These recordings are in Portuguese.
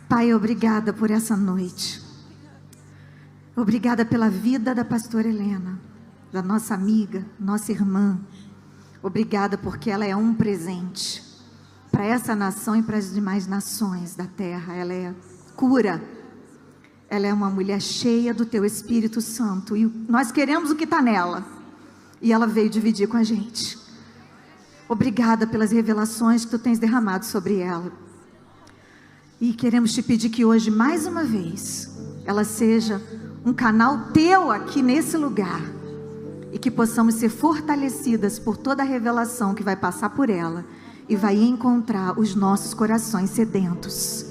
Pai, obrigada por essa noite. Obrigada pela vida da pastora Helena, da nossa amiga, nossa irmã. Obrigada porque ela é um presente para essa nação e para as demais nações da terra. Ela é cura. Ela é uma mulher cheia do Teu Espírito Santo. E nós queremos o que está nela. E ela veio dividir com a gente. Obrigada pelas revelações que Tu tens derramado sobre ela. E queremos Te pedir que hoje, mais uma vez, ela seja um canal Teu aqui nesse lugar. E que possamos ser fortalecidas por toda a revelação que vai passar por ela. E vai encontrar os nossos corações sedentos.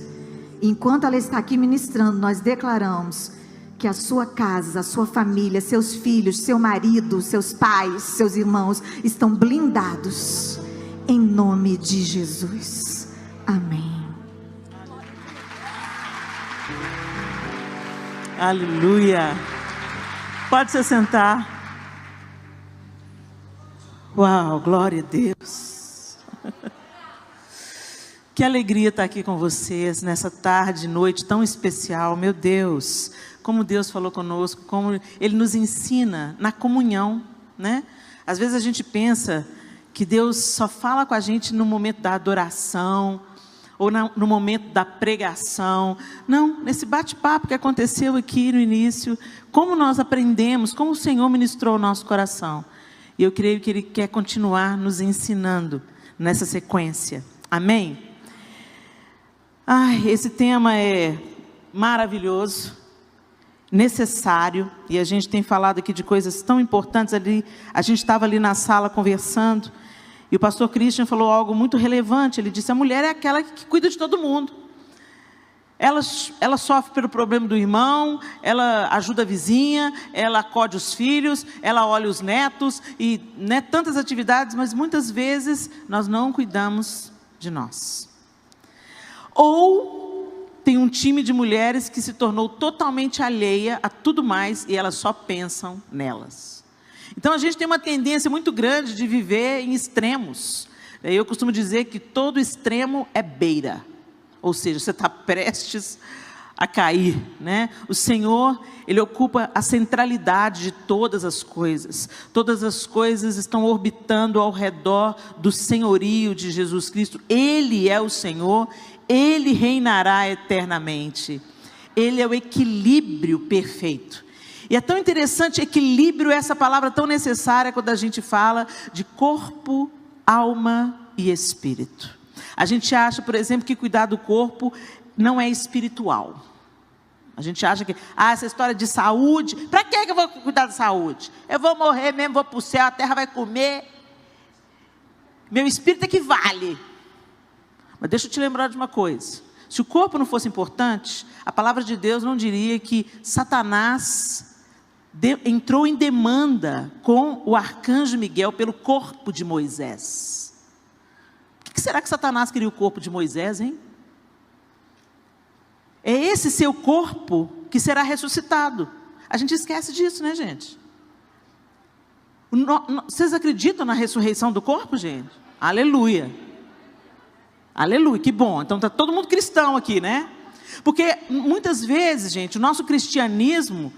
E enquanto ela está aqui ministrando, nós declaramos que a sua casa, a sua família, seus filhos, seu marido, seus pais, seus irmãos estão blindados. Em nome de Jesus. Amém. Aleluia. Pode se sentar. Uau, glória a Deus. Que alegria estar aqui com vocês nessa tarde, noite tão especial. Meu Deus, como Deus falou conosco, como Ele nos ensina na comunhão, né? Às vezes a gente pensa que Deus só fala com a gente no momento da adoração, ou no momento da pregação. Não, nesse bate-papo que aconteceu aqui no início, como nós aprendemos, como o Senhor ministrou o nosso coração. E eu creio que Ele quer continuar nos ensinando nessa sequência. Amém? Ai, esse tema é maravilhoso, necessário, e a gente tem falado aqui de coisas tão importantes ali. A gente estava ali na sala conversando, e o pastor Christian falou algo muito relevante. Ele disse: a mulher é aquela que cuida de todo mundo. Ela sofre pelo problema do irmão, ela ajuda a vizinha, ela acode os filhos, ela olha os netos, e tantas atividades, mas muitas vezes nós não cuidamos de nós. Ou tem um time de mulheres que se tornou totalmente alheia a tudo mais, e elas só pensam nelas. Então a gente tem uma tendência muito grande de viver em extremos. Eu costumo dizer que todo extremo é beira. Ou seja, você está prestes a cair, né? O Senhor, Ele ocupa a centralidade de todas as coisas. Todas as coisas estão orbitando ao redor do senhorio de Jesus Cristo. Ele é o Senhor, Ele reinará eternamente. Ele é o equilíbrio perfeito. E é tão interessante, equilíbrio, essa palavra tão necessária quando a gente fala de corpo, alma e espírito. A gente acha, por exemplo, que cuidar do corpo não é espiritual. A gente acha que, essa história de saúde, para que eu vou cuidar da saúde? Eu vou morrer mesmo, vou para o céu, a terra vai comer. Meu espírito é que vale. Mas deixa eu te lembrar de uma coisa. Se o corpo não fosse importante, a palavra de Deus não diria que Satanás entrou em demanda com o arcanjo Miguel pelo corpo de Moisés. Por que será que Satanás queria o corpo de Moisés, hein? É esse seu corpo que será ressuscitado. A gente esquece disso, né, gente? Vocês acreditam na ressurreição do corpo, gente? Aleluia. Aleluia, que bom. Então está todo mundo cristão aqui, né? Porque muitas vezes, gente, o nosso cristianismo,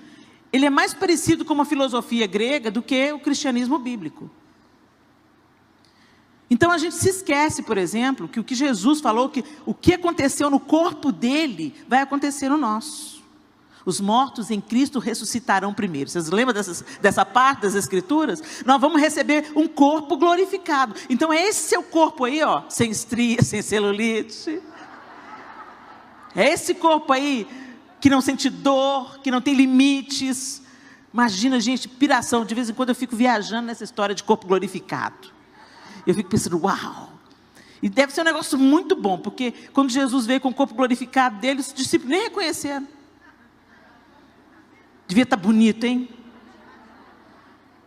ele é mais parecido com uma filosofia grega do que o cristianismo bíblico. Então a gente se esquece, por exemplo, que o que Jesus falou, que o que aconteceu no corpo dele, vai acontecer no nosso. Os mortos em Cristo ressuscitarão primeiro. Vocês lembram dessa parte das Escrituras? Nós vamos receber um corpo glorificado. Então é esse seu corpo aí, ó, sem estria, sem celulite. É esse corpo aí que não sente dor, que não tem limites. Imagina, gente, piração. De vez em quando eu fico viajando nessa história de corpo glorificado. Eu fico pensando, uau! E deve ser um negócio muito bom, porque quando Jesus veio com o corpo glorificado dele, os discípulos nem reconheceram. Devia estar bonito, hein?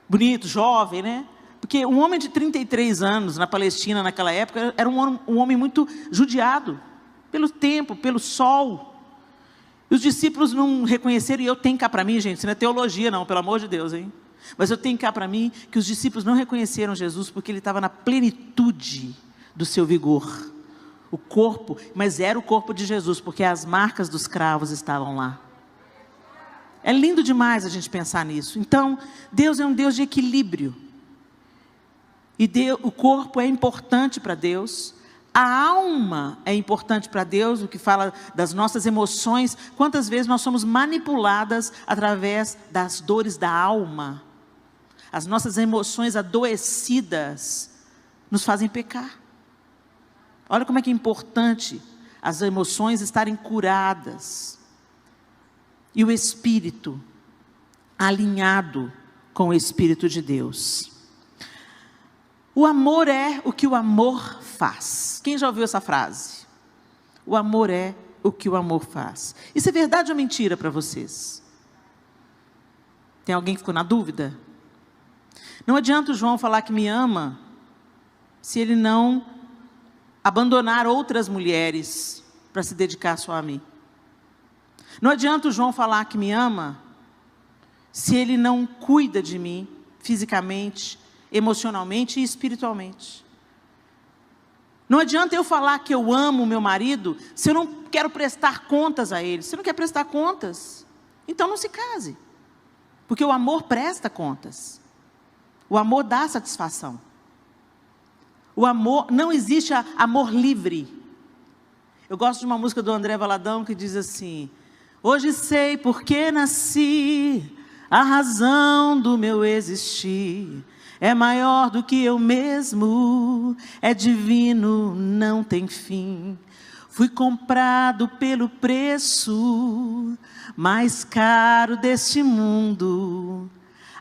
Bonito, jovem, né? Porque um homem de 33 anos na Palestina naquela época era um homem muito judiado pelo tempo, pelo sol. E os discípulos não reconheceram, e eu tenho cá para mim, gente, isso não é teologia não, pelo amor de Deus, hein? Mas eu tenho cá para mim que os discípulos não reconheceram Jesus porque ele estava na plenitude do seu vigor. O corpo, mas era o corpo de Jesus, porque as marcas dos cravos estavam lá. É lindo demais a gente pensar nisso. Então, Deus é um Deus de equilíbrio. E o corpo é importante para Deus. A alma é importante para Deus, o que fala das nossas emoções. Quantas vezes nós somos manipuladas através das dores da alma? As nossas emoções adoecidas nos fazem pecar. Olha como é que é importante as emoções estarem curadas. E o espírito alinhado com o Espírito de Deus. O amor é o que o amor faz. Quem já ouviu essa frase? O amor é o que o amor faz. Isso é verdade ou mentira para vocês? Tem alguém que ficou na dúvida? Não adianta o João falar que me ama, se ele não abandonar outras mulheres para se dedicar só a mim. Não adianta o João falar que me ama, se ele não cuida de mim, fisicamente, emocionalmente e espiritualmente. Não adianta eu falar que eu amo o meu marido, se eu não quero prestar contas a ele. Se você não quer prestar contas, então não se case. Porque o amor presta contas. O amor dá satisfação. O amor, não existe amor livre. Eu gosto de uma música do André Valadão que diz assim: hoje sei por que nasci, a razão do meu existir é maior do que eu mesmo, é divino, não tem fim. Fui comprado pelo preço mais caro deste mundo.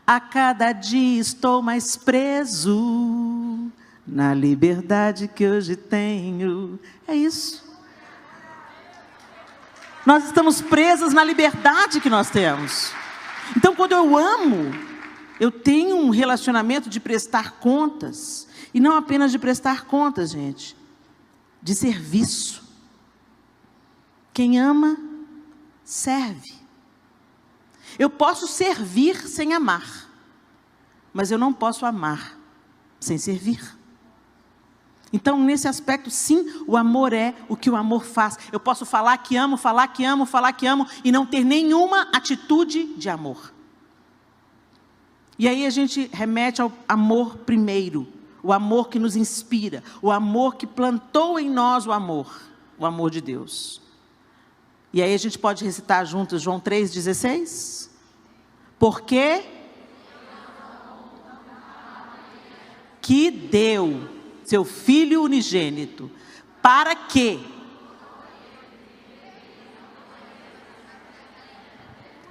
A cada dia estou mais preso na liberdade que hoje tenho. É isso. Nós estamos presas na liberdade que nós temos. Então, quando eu amo, eu tenho um relacionamento de prestar contas. E não apenas de prestar contas, gente. De serviço. Quem ama, serve. Eu posso servir sem amar. Mas eu não posso amar sem servir. Então, nesse aspecto, sim, o amor é o que o amor faz. Eu posso falar que amo, falar que amo, falar que amo, e não ter nenhuma atitude de amor. E aí a gente remete ao amor primeiro, o amor que nos inspira, o amor que plantou em nós o amor de Deus. E aí a gente pode recitar juntos João 3,16? Porque que deu seu Filho unigênito, para que...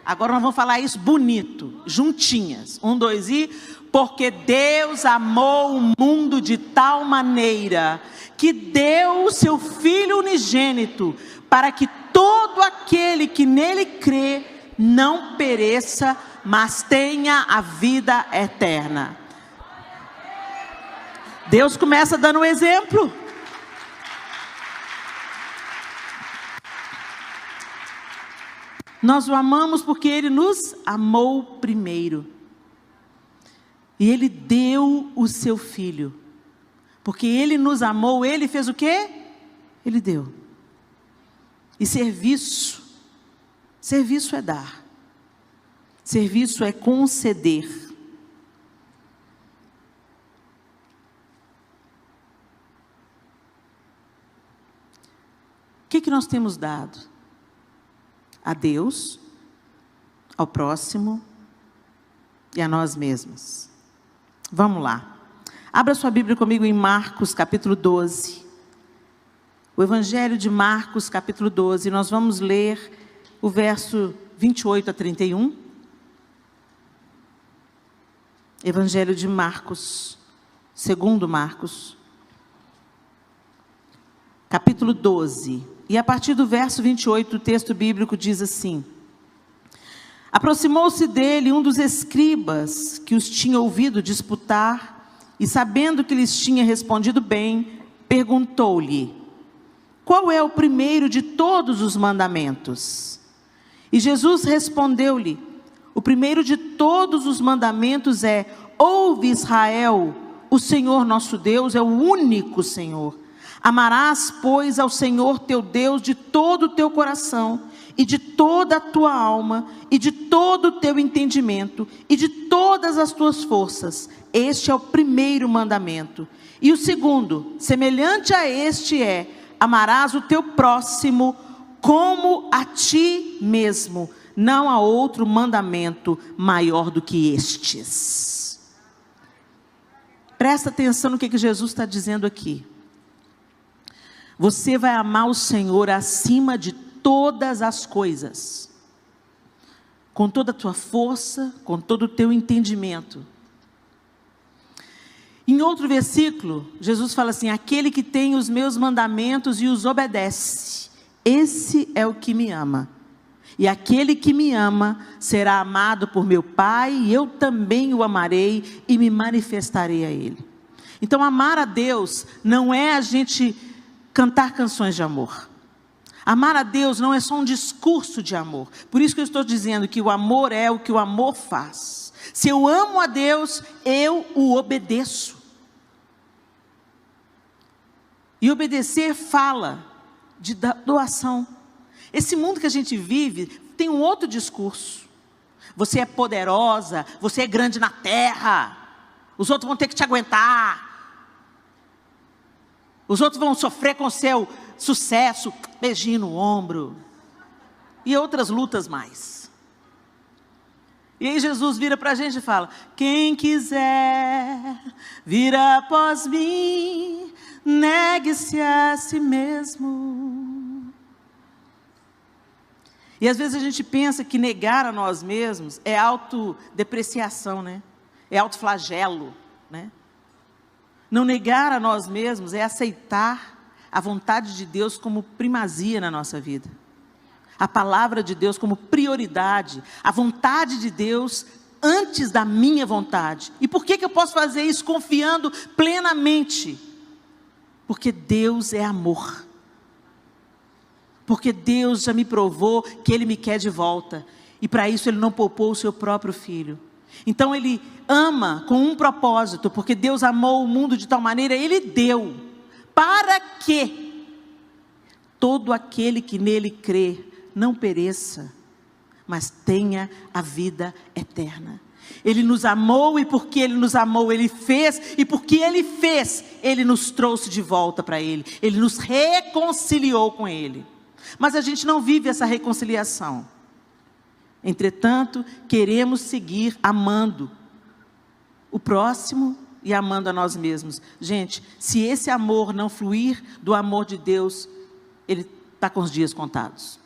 Agora nós vamos falar isso bonito, juntinhas. 1, 2 e... Porque Deus amou o mundo de tal maneira, que deu o seu Filho unigênito, para que todo aquele que nele crê, não pereça, mas tenha a vida eterna. Deus começa dando um exemplo. Nós o amamos porque Ele nos amou primeiro. E Ele deu o seu Filho. Porque Ele nos amou, Ele fez o quê? Ele deu. E serviço é dar. Serviço é conceder. O que nós temos dado? A Deus, ao próximo e a nós mesmos. Vamos lá. Abra sua Bíblia comigo em Marcos, capítulo 12. O Evangelho de Marcos, capítulo 12. Nós vamos ler o verso 28 a 31. Evangelho de Marcos, segundo Marcos, capítulo 12. E a partir do verso 28, o texto bíblico diz assim: aproximou-se dele um dos escribas que os tinha ouvido disputar, e sabendo que lhes tinha respondido bem, perguntou-lhe: qual é o primeiro de todos os mandamentos? E Jesus respondeu-lhe: o primeiro de todos os mandamentos é: ouve, Israel, o Senhor nosso Deus é o único Senhor. Amarás, pois, ao Senhor teu Deus de todo o teu coração, e de toda a tua alma, e de todo o teu entendimento, e de todas as tuas forças. Este é o primeiro mandamento. E o segundo, semelhante a este é: amarás o teu próximo como a ti mesmo. Não há outro mandamento maior do que estes. Presta atenção no que Jesus está dizendo aqui. Você vai amar o Senhor acima de todas as coisas, com toda a tua força, com todo o teu entendimento. Em outro versículo, Jesus fala assim: aquele que tem os meus mandamentos e os obedece, esse é o que me ama. E aquele que me ama será amado por meu Pai, e eu também o amarei e me manifestarei a ele. Então, amar a Deus não é a gente cantar canções de amor. Amar a Deus não é só um discurso de amor. Por isso que eu estou dizendo que o amor é o que o amor faz. Se eu amo a Deus, eu o obedeço. E obedecer fala de doação. Esse mundo que a gente vive tem um outro discurso. Você é poderosa, você é grande na terra, os outros vão ter que te aguentar. Os outros vão sofrer com o seu sucesso, beijinho no ombro. E outras lutas mais. E aí Jesus vira para a gente e fala: quem quiser vir após mim, negue-se a si mesmo. E às vezes a gente pensa que negar a nós mesmos é autodepreciação, né? É autoflagelo, né? Não negar a nós mesmos é aceitar a vontade de Deus como primazia na nossa vida. A palavra de Deus como prioridade. A vontade de Deus antes da minha vontade. E por que eu posso fazer isso confiando plenamente? Porque Deus é amor. Porque Deus já me provou que Ele me quer de volta. E para isso Ele não poupou o seu próprio Filho. Então Ele ama com um propósito. Porque Deus amou o mundo de tal maneira, Ele deu. Para que todo aquele que nele crê não pereça, mas tenha a vida eterna. Ele nos amou, e porque Ele nos amou, Ele fez, e porque Ele fez, Ele nos trouxe de volta para Ele. Ele nos reconciliou com Ele. Mas a gente não vive essa reconciliação. Entretanto, queremos seguir amando o próximo e amando a nós mesmos. Gente, se esse amor não fluir do amor de Deus, ele está com os dias contados.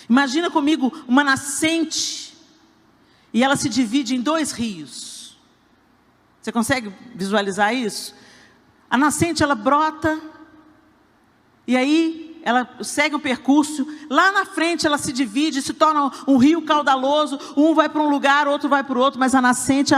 Imagina comigo uma nascente, e ela se divide em 2 rios. Você consegue visualizar isso? A nascente, ela brota, e aí ela segue um percurso, lá na frente ela se divide, se torna um rio caudaloso, um vai para um lugar, outro vai para o outro, mas a nascente é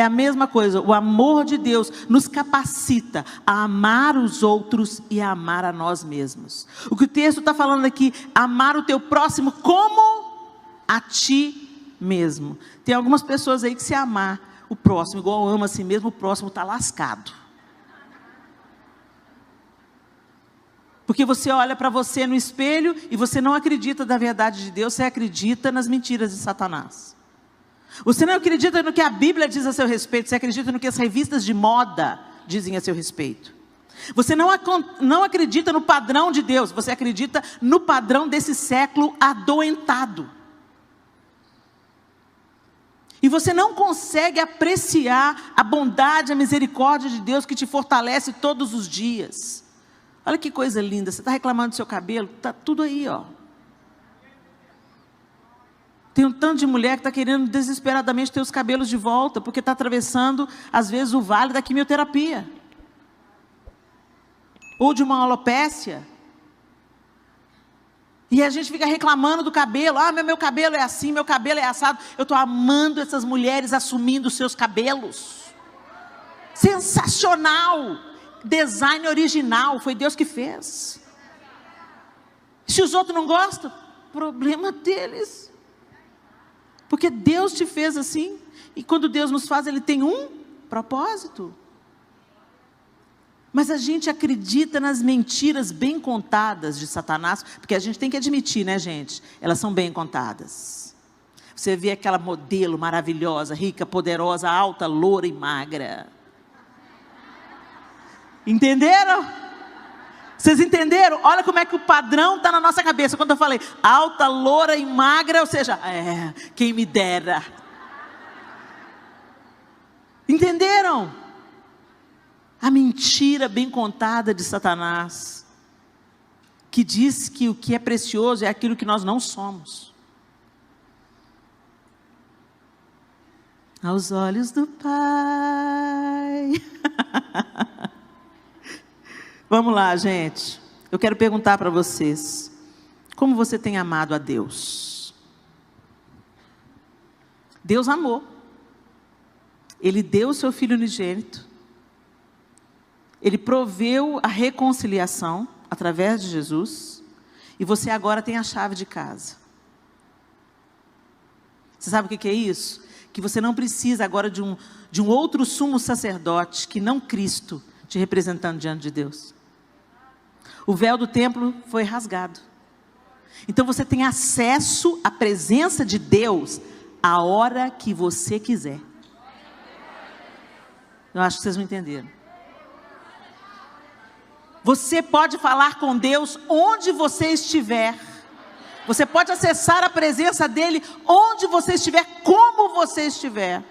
a mesma coisa. O amor de Deus nos capacita a amar os outros e a amar a nós mesmos. O que o texto está falando aqui: amar o teu próximo como a ti mesmo. Tem algumas pessoas aí que, se amar o próximo igual ama a si mesmo, o próximo está lascado. Porque você olha para você no espelho e você não acredita na verdade de Deus, você acredita nas mentiras de Satanás. Você não acredita no que a Bíblia diz a seu respeito, você acredita no que as revistas de moda dizem a seu respeito. Você não acredita no padrão de Deus, você acredita no padrão desse século adoentado. E você não consegue apreciar a bondade, a misericórdia de Deus que te fortalece todos os dias. Olha que coisa linda, você está reclamando do seu cabelo, está tudo aí, ó. Tem um tanto de mulher que está querendo desesperadamente ter os cabelos de volta, porque está atravessando, às vezes, o vale da quimioterapia. Ou de uma alopécia. E a gente fica reclamando do cabelo. Ah, meu cabelo é assim, meu cabelo é assado. Eu estou amando essas mulheres assumindo os seus cabelos. Sensacional! Design original, foi Deus que fez. Se os outros não gostam, problema deles. Porque Deus te fez assim. E quando Deus nos faz, Ele tem um propósito. Mas a gente acredita nas mentiras bem contadas de Satanás, porque a gente tem que admitir, né, gente? Elas são bem contadas. Você vê aquela modelo maravilhosa, rica, poderosa, alta, loura e magra. Entenderam? Vocês entenderam? Olha como é que o padrão está na nossa cabeça. Quando eu falei alta, loura e magra, ou seja, quem me dera. Entenderam? A mentira bem contada de Satanás, que diz que o que é precioso é aquilo que nós não somos. Aos olhos do Pai. Vamos lá, gente. Eu quero perguntar para vocês: como você tem amado a Deus? Deus amou. Ele deu o seu Filho unigênito. Ele proveu a reconciliação através de Jesus. E você agora tem a chave de casa. Você sabe o que é isso? Que você não precisa agora de um outro sumo sacerdote, que não Cristo, te representando diante de Deus. O véu do templo foi rasgado. Então você tem acesso à presença de Deus a hora que você quiser. Eu acho que vocês não entenderam. Você pode falar com Deus onde você estiver. Você pode acessar a presença dEle onde você estiver, como você estiver.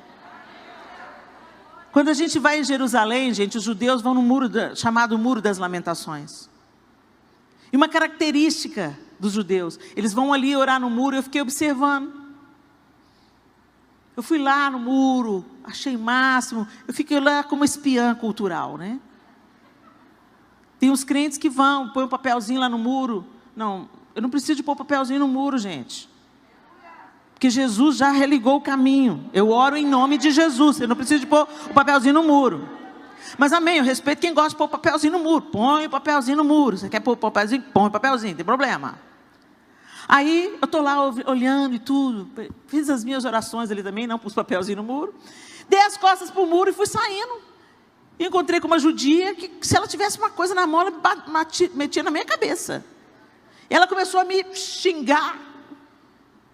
Quando a gente vai em Jerusalém, gente, os judeus vão no muro chamado Muro das Lamentações. E uma característica dos judeus, eles vão ali orar no muro, e eu fiquei observando. Eu fui lá no muro, achei máximo, eu fiquei lá como espiã cultural, né? Tem uns crentes que vão, põem um papelzinho lá no muro. Não, eu não preciso de pôr papelzinho no muro, gente. Porque Jesus já religou o caminho. Eu oro em nome de Jesus, eu não preciso de pôr o papelzinho no muro. Mas amém, eu respeito quem gosta de pôr o papelzinho no muro. Põe o papelzinho no muro. Você quer pôr o papelzinho? Põe o papelzinho, não tem problema. Aí eu estou lá olhando e tudo. Fiz as minhas orações ali também, não pus papelzinho no muro. Dei as costas para o muro e fui saindo. E encontrei com uma judia que, se ela tivesse uma coisa na mão, ela metia na minha cabeça. E ela começou a me xingar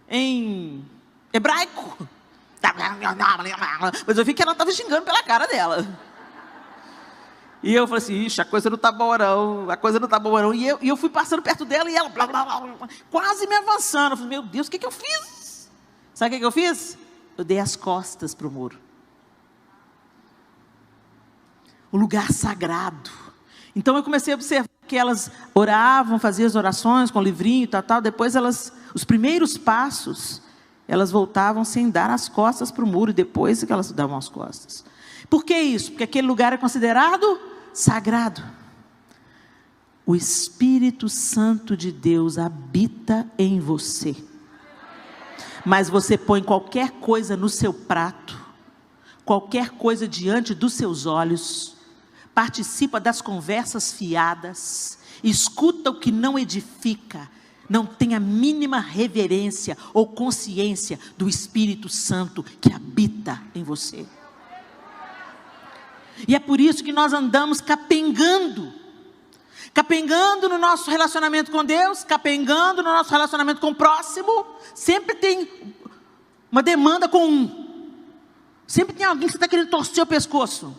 em hebraico. Mas eu vi que ela estava xingando pela cara dela. E eu falei assim, ixi, a coisa não está boa não, a coisa não está boa não. E eu fui passando perto dela e ela blá, blá, blá, quase me avançando. Eu falei, meu Deus, o que eu fiz? Sabe o que eu fiz? Eu dei as costas para o muro. O lugar sagrado. Então eu comecei a observar que elas oravam, faziam as orações com livrinho e tal. Depois os primeiros passos, elas voltavam sem dar as costas para o muro, e depois que elas davam as costas. Por que isso? Porque aquele lugar é considerado sagrado. O Espírito Santo de Deus habita em você. Mas você põe qualquer coisa no seu prato, qualquer coisa diante dos seus olhos, participa das conversas fiadas, escuta o que não edifica, não tem a mínima reverência ou consciência do Espírito Santo que habita em você. E é por isso que nós andamos capengando no nosso relacionamento com Deus, capengando no nosso relacionamento com o próximo. Sempre tem uma demanda com um. Sempre tem alguém que está querendo torcer o pescoço.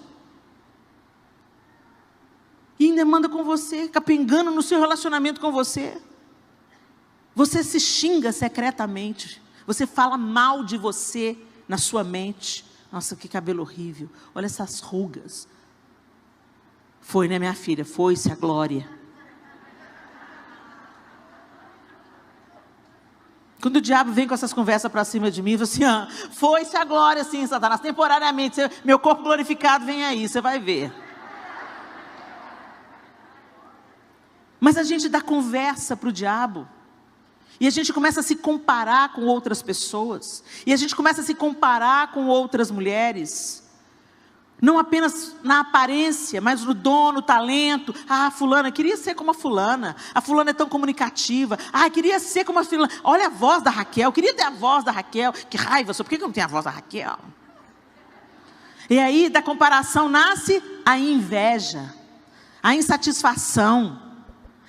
E em demanda com você, capengando no seu relacionamento com você. Você se xinga secretamente. Você fala mal de você na sua mente. Nossa, que cabelo horrível. Olha essas rugas. Foi, né, minha filha? Foi-se a glória. Quando o diabo vem com essas conversas para cima de mim, eu falo assim, foi-se a glória, sim, Satanás. Temporariamente, meu corpo glorificado vem aí, você vai ver. Mas a gente dá conversa para o diabo. E a gente começa a se comparar com outras pessoas. E a gente começa a se comparar com outras mulheres. Não apenas na aparência, mas no dom, no talento. Ah, fulana, queria ser como a fulana. A fulana é tão comunicativa. Ah, queria ser como a fulana. Olha a voz da Raquel, queria ter a voz da Raquel. Que raiva, por que eu não tenho a voz da Raquel? E aí, da comparação nasce a inveja. a insatisfação,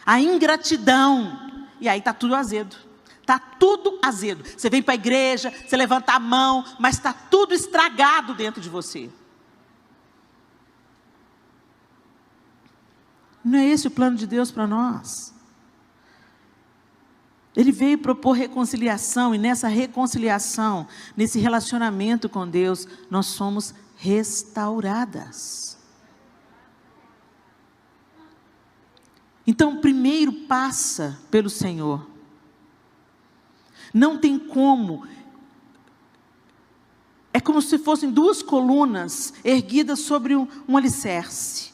a ingratidão. E aí está tudo azedo. Está tudo azedo. Você vem para a igreja, você levanta a mão, mas está tudo estragado dentro de você. Não é esse o plano de Deus para nós? Ele veio propor reconciliação, e nessa reconciliação, nesse relacionamento com Deus, nós somos restauradas. Então, primeiro passa pelo Senhor. Não tem como. É como se fossem duas colunas erguidas sobre um alicerce.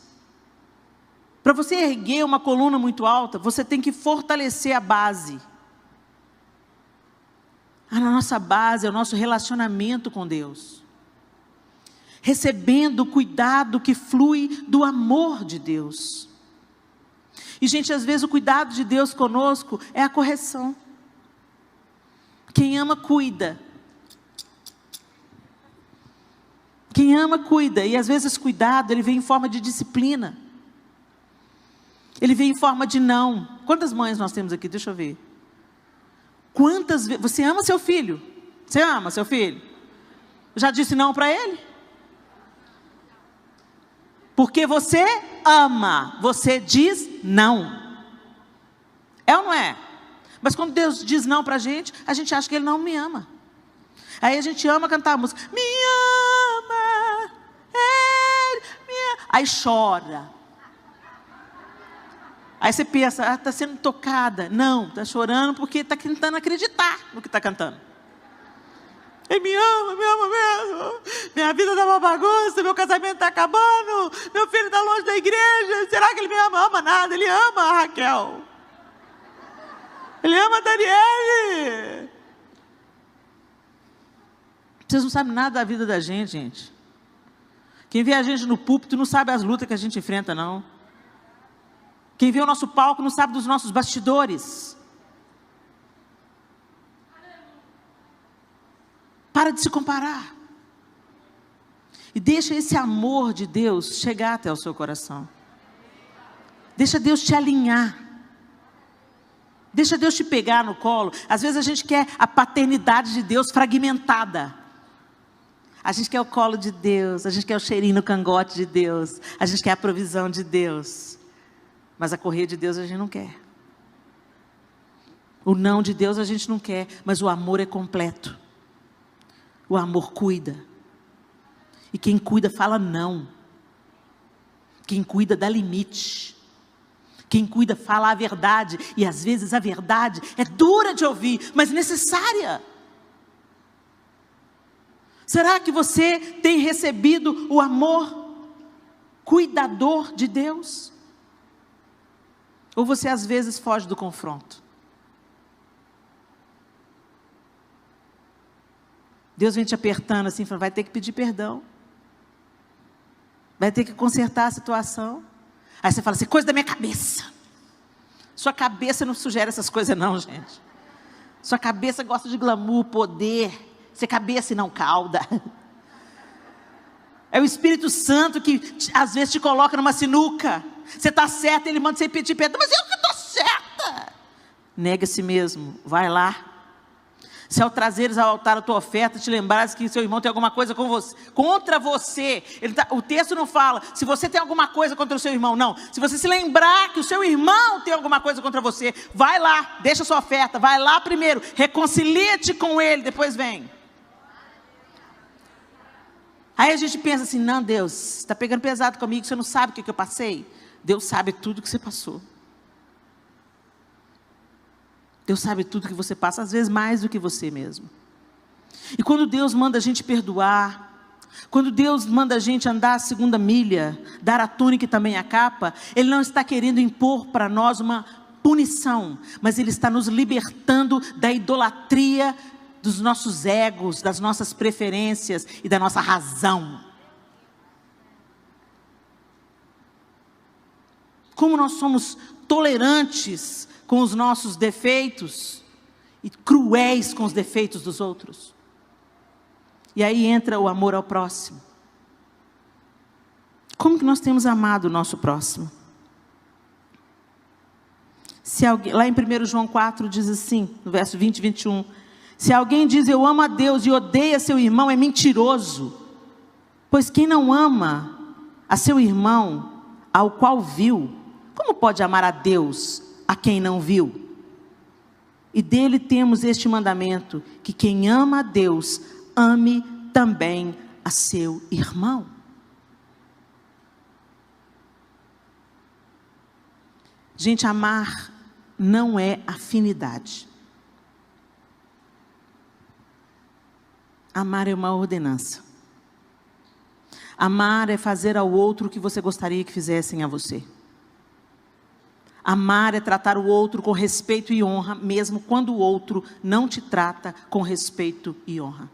Para você erguer uma coluna muito alta, você tem que fortalecer a base. A nossa base é o nosso relacionamento com Deus. Recebendo o cuidado que flui do amor de Deus. E, gente, às vezes o cuidado de Deus conosco é a correção. Quem ama, cuida. Quem ama, cuida. E às vezes esse cuidado, ele vem em forma de disciplina. Ele vem em forma de não. Quantas mães nós temos aqui? Deixa eu ver. Quantas vezes... Você ama seu filho? Você ama seu filho? Já disse não para ele? Porque você ama, você diz não. É ou não é? Mas quando Deus diz não para a gente acha que Ele não me ama. Aí a gente ama cantar a música. Me ama, Ele me ama. Aí chora. Aí você pensa, está sendo tocada. Não, está chorando porque está tentando acreditar no que está cantando. Ele me ama mesmo. Minha vida está uma bagunça, meu casamento está acabando, meu filho está longe da igreja. Será que ele me ama? Ama nada, ele ama a Raquel. Ele ama a Daniele. Vocês não sabem nada da vida da gente, gente. Quem vê a gente no púlpito não sabe as lutas que a gente enfrenta, não. Quem vê o nosso palco não sabe dos nossos bastidores. Para de se comparar. E deixa esse amor de Deus chegar até o seu coração. Deixa Deus te alinhar. Deixa Deus te pegar no colo. Às vezes a gente quer a paternidade de Deus fragmentada. A gente quer o colo de Deus. A gente quer o cheirinho no cangote de Deus. A gente quer a provisão de Deus. Mas a correia de Deus a gente não quer. O não de Deus a gente não quer. Mas o amor é completo. O amor cuida. E quem cuida fala não. Quem cuida dá limite. Quem cuida fala a verdade. E às vezes a verdade é dura de ouvir, mas necessária. Será que você tem recebido o amor cuidador de Deus? Ou você às vezes foge do confronto? Deus vem te apertando assim, falando, vai ter que pedir perdão. Vai ter que consertar a situação. Aí você fala assim, coisa da minha cabeça. Sua cabeça não sugere essas coisas não, gente. Sua cabeça gosta de glamour, poder. Você cabeça e não cauda. É o Espírito Santo que às vezes te coloca numa sinuca. Você está certa, Ele manda você pedir perdão. Mas eu que estou certa. Nega a si mesmo, vai lá. Se ao trazeres ao altar a tua oferta, te lembrares que seu irmão tem alguma coisa com você, contra você. O texto não fala, se você tem alguma coisa contra o seu irmão, não. Se você se lembrar que o seu irmão tem alguma coisa contra você, vai lá, deixa a sua oferta, vai lá primeiro, reconcilia-te com ele, depois vem. Aí a gente pensa assim, não, Deus, você está pegando pesado comigo, você não sabe o que eu passei. Deus sabe tudo que você passou. Deus sabe tudo que você passa, às vezes mais do que você mesmo. E quando Deus manda a gente perdoar, quando Deus manda a gente andar a segunda milha, dar a túnica e também a capa, Ele não está querendo impor para nós uma punição, mas Ele está nos libertando da idolatria dos nossos egos, das nossas preferências e da nossa razão. Como nós somos tolerantes com os nossos defeitos e cruéis com os defeitos dos outros. E aí entra o amor ao próximo. Como que nós temos amado o nosso próximo? Se alguém, lá em 1 João 4 diz assim, no verso 20 e 21, se alguém diz eu amo a Deus e odeia seu irmão, é mentiroso. Pois quem não ama a seu irmão, ao qual viu, como pode amar a Deus, a quem não viu? E dele temos este mandamento, que quem ama a Deus, ame também a seu irmão. Gente, amar não é afinidade. Amar é uma ordenança. Amar é fazer ao outro o que você gostaria que fizessem a você. Amar é tratar o outro com respeito e honra, mesmo quando o outro não te trata com respeito e honra.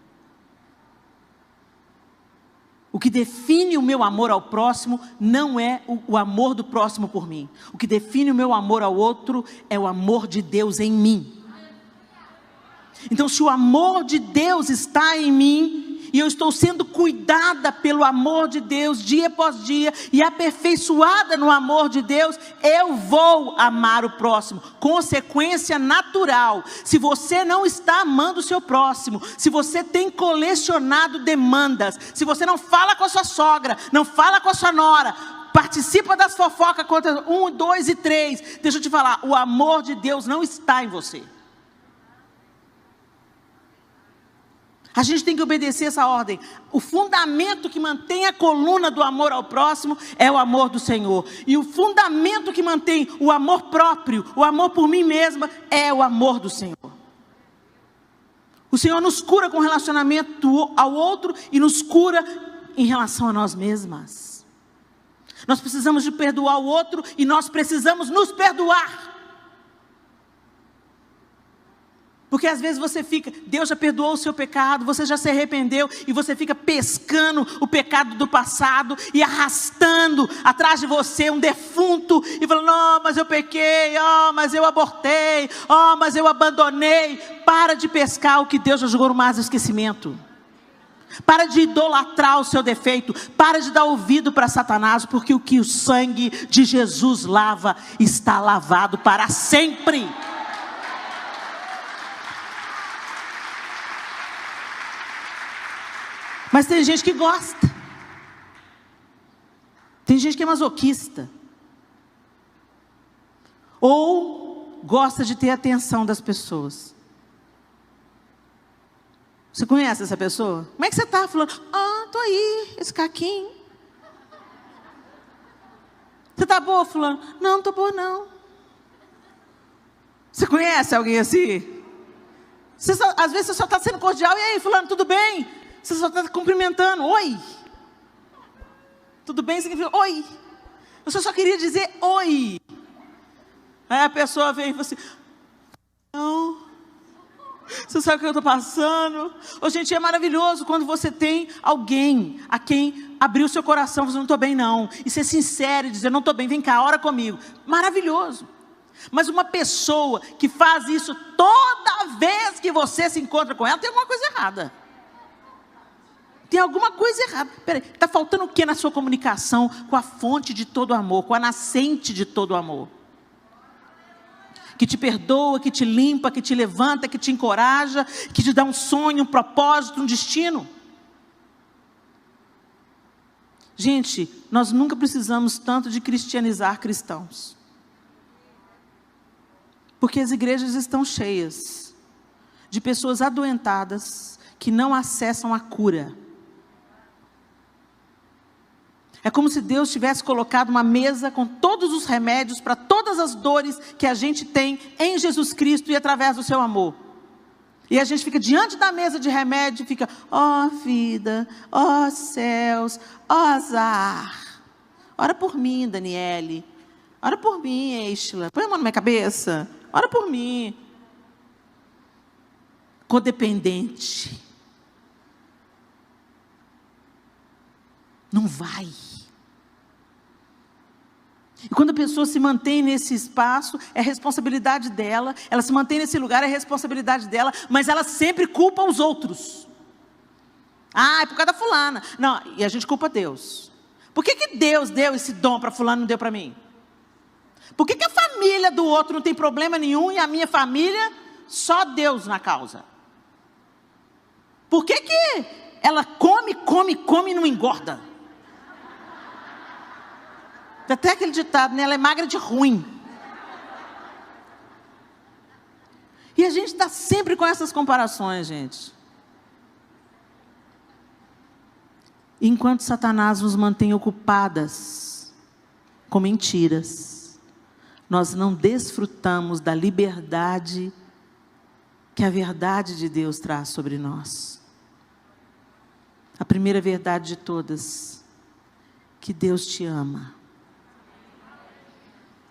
O que define o meu amor ao próximo não é o amor do próximo por mim. O que define o meu amor ao outro é o amor de Deus em mim. Então, se o amor de Deus está em mim, e eu estou sendo cuidada pelo amor de Deus, dia após dia, e aperfeiçoada no amor de Deus, eu vou amar o próximo. Consequência natural. Se você não está amando o seu próximo, se você tem colecionado demandas, se você não fala com a sua sogra, não fala com a sua nora, participa das fofocas contra 1, 2 e 3, deixa eu te falar, o amor de Deus não está em você. A gente tem que obedecer essa ordem. O fundamento que mantém a coluna do amor ao próximo é o amor do Senhor. E o fundamento que mantém o amor próprio, o amor por mim mesma, é o amor do Senhor. O Senhor nos cura com relacionamento ao outro e nos cura em relação a nós mesmas. Nós precisamos de perdoar o outro e nós precisamos nos perdoar. Porque às vezes você fica, Deus já perdoou o seu pecado, você já se arrependeu e você fica pescando o pecado do passado e arrastando atrás de você um defunto e falando, oh, mas eu pequei, oh, mas eu abortei, oh, mas eu abandonei. Para de pescar o que Deus já jogou no mar do esquecimento. Para de idolatrar o seu defeito, para de dar ouvido para Satanás, porque o que o sangue de Jesus lava, está lavado para sempre. Mas tem gente que gosta. Tem gente que é masoquista. Ou gosta de ter a atenção das pessoas. Você conhece essa pessoa? Como é que você está? Falando, tô aí, esse caquinho. Você está boa, fulano? Não estou boa não. Você conhece alguém assim? Às vezes você só está sendo cordial. E aí, fulano, tudo bem? Você só está cumprimentando. Oi. Tudo bem? Significa oi. Eu só queria dizer oi. Aí a pessoa vem e fala assim, não. Você sabe o que eu estou passando? Ô, gente, é maravilhoso quando você tem alguém a quem abrir o seu coração. Você não estou bem não. E ser sincero e dizer, não estou bem, vem cá, ora comigo. Maravilhoso. Mas uma pessoa que faz isso toda vez que você se encontra com ela, tem alguma coisa errada. Tem alguma coisa errada. Peraí, está faltando o que na sua comunicação com a fonte de todo amor, com a nascente de todo amor? Que te perdoa, que te limpa, que te levanta, que te encoraja, que te dá um sonho, um propósito, um destino. Gente, nós nunca precisamos tanto de cristianizar cristãos. Porque as igrejas estão cheias de pessoas adoentadas que não acessam a cura. É como se Deus tivesse colocado uma mesa com todos os remédios para todas as dores que a gente tem em Jesus Cristo e através do seu amor. E a gente fica diante da mesa de remédio e fica, ó vida, ó céus, ó azar. Ora por mim, Daniele. Ora por mim, Estela. Põe a mão na minha cabeça. Ora por mim. Codependente. Não vai. E quando a pessoa se mantém nesse espaço, é responsabilidade dela. Ela se mantém nesse lugar, é responsabilidade dela. Mas ela sempre culpa os outros. Ah, é por causa da fulana. Não, e a gente culpa Deus. Por que Deus deu esse dom para fulano e não deu para mim? Por que a família do outro não tem problema nenhum e a minha família, só Deus na causa? Por que ela come e não engorda? Tem até aquele ditado, né? Ela é magra de ruim. E a gente está sempre com essas comparações, gente. Enquanto Satanás nos mantém ocupadas com mentiras, nós não desfrutamos da liberdade que a verdade de Deus traz sobre nós. A primeira verdade de todas, que Deus te ama.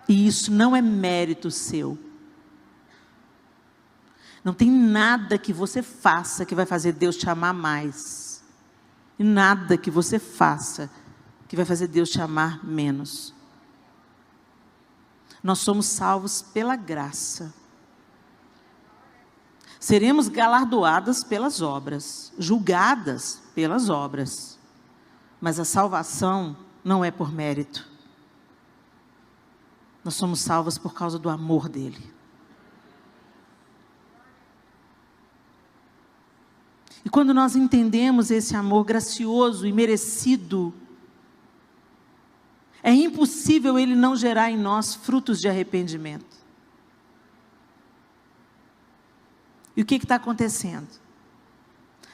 E isso não é mérito seu. Não tem nada que você faça que vai fazer Deus te amar mais. E nada que você faça que vai fazer Deus te amar menos. Nós somos salvos pela graça. Seremos galardoadas pelas obras, julgadas pelas obras. Mas a salvação não é por mérito. Nós somos salvos por causa do amor dele. E quando nós entendemos esse amor gracioso e merecido, é impossível ele não gerar em nós frutos de arrependimento. E o que está acontecendo?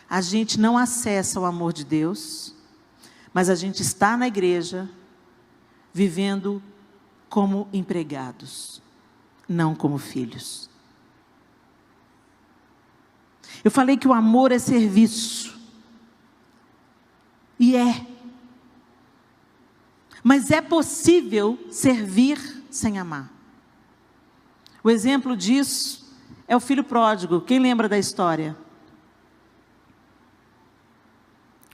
A gente não acessa o amor de Deus, mas a gente está na igreja, vivendo como empregados, não como filhos. Eu falei que o amor é serviço. E é. Mas é possível servir sem amar. O exemplo disso é o filho pródigo. Quem lembra da história?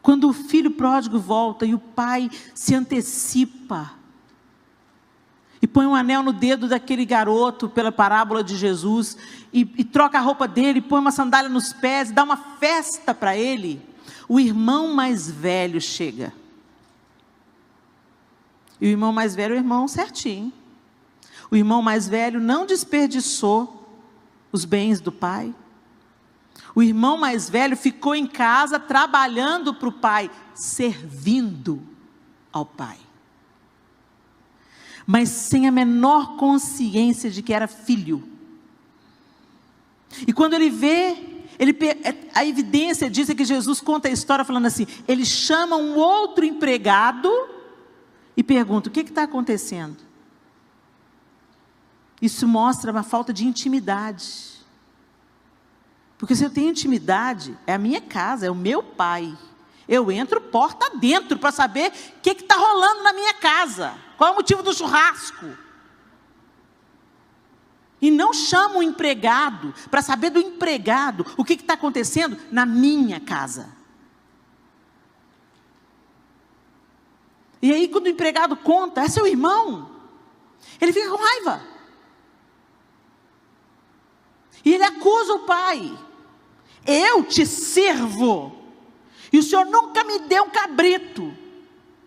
Quando o filho pródigo volta e o pai se antecipa e põe um anel no dedo daquele garoto pela parábola de Jesus e troca a roupa dele, põe uma sandália nos pés, dá uma festa para ele, o irmão mais velho chega. E o irmão mais velho é o irmão certinho. O irmão mais velho não desperdiçou os bens do pai. O irmão mais velho ficou em casa trabalhando para o pai, servindo ao pai. Mas sem a menor consciência de que era filho. E quando ele vê, a evidência disso é que Jesus conta a história falando assim, ele chama um outro empregado e pergunta, o que está acontecendo? Isso mostra uma falta de intimidade. Porque se eu tenho intimidade, é a minha casa, é o meu pai. Eu entro porta dentro para saber o que está rolando na minha casa. Qual é o motivo do churrasco? E não chamo o empregado para saber do empregado o que está acontecendo na minha casa. E aí quando o empregado conta, é seu irmão, ele fica com raiva. E ele acusa o pai. Eu te sirvo. E o senhor nunca me deu um cabrito.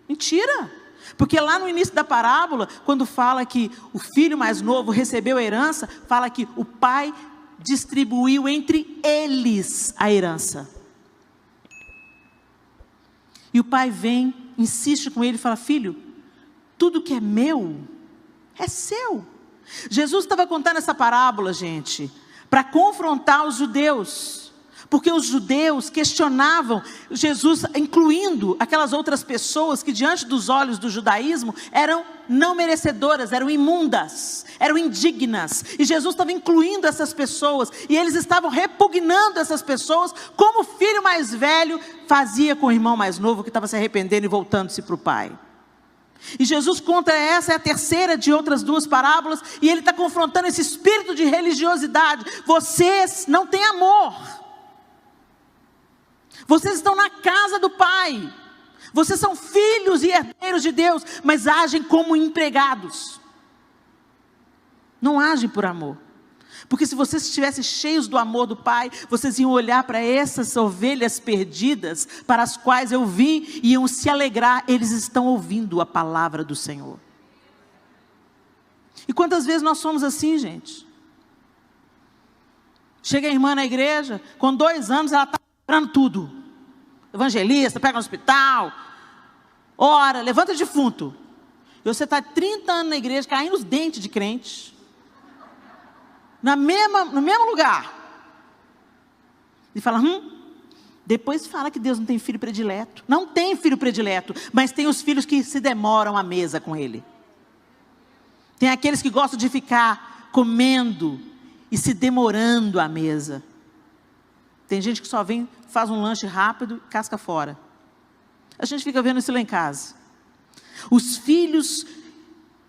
Mentira. Porque lá no início da parábola, quando fala que o filho mais novo recebeu a herança, fala que o pai distribuiu entre eles a herança. E o pai vem, insiste com ele e fala, filho, tudo que é meu, é seu. Jesus estava contando essa parábola, gente, para confrontar os judeus. Porque os judeus questionavam Jesus, incluindo aquelas outras pessoas que diante dos olhos do judaísmo eram não merecedoras, eram imundas, eram indignas. E Jesus estava incluindo essas pessoas e eles estavam repugnando essas pessoas, como o filho mais velho fazia com o irmão mais novo que estava se arrependendo e voltando-se para o pai. E Jesus conta, essa é a terceira de outras duas parábolas, e ele está confrontando esse espírito de religiosidade. Vocês não têm amor. Vocês estão na casa do Pai. Vocês são filhos e herdeiros de Deus, mas agem como empregados. Não agem por amor. Porque se vocês estivessem cheios do amor do Pai, vocês iam olhar para essas ovelhas perdidas, para as quais eu vim, e iam se alegrar. Eles estão ouvindo a palavra do Senhor. E quantas vezes nós somos assim, gente? Chega a irmã na igreja, com 2 anos ela está comprando tudo. Evangelista, pega no hospital, ora, levanta defunto. E você está 30 anos na igreja, caindo os dentes de crente. No mesmo lugar. E fala, depois fala que Deus não tem filho predileto. Não tem filho predileto, mas tem os filhos que se demoram à mesa com ele. Tem aqueles que gostam de ficar comendo e se demorando à mesa. Tem gente que só vem, faz um lanche rápido e casca fora. A gente fica vendo isso lá em casa. Os filhos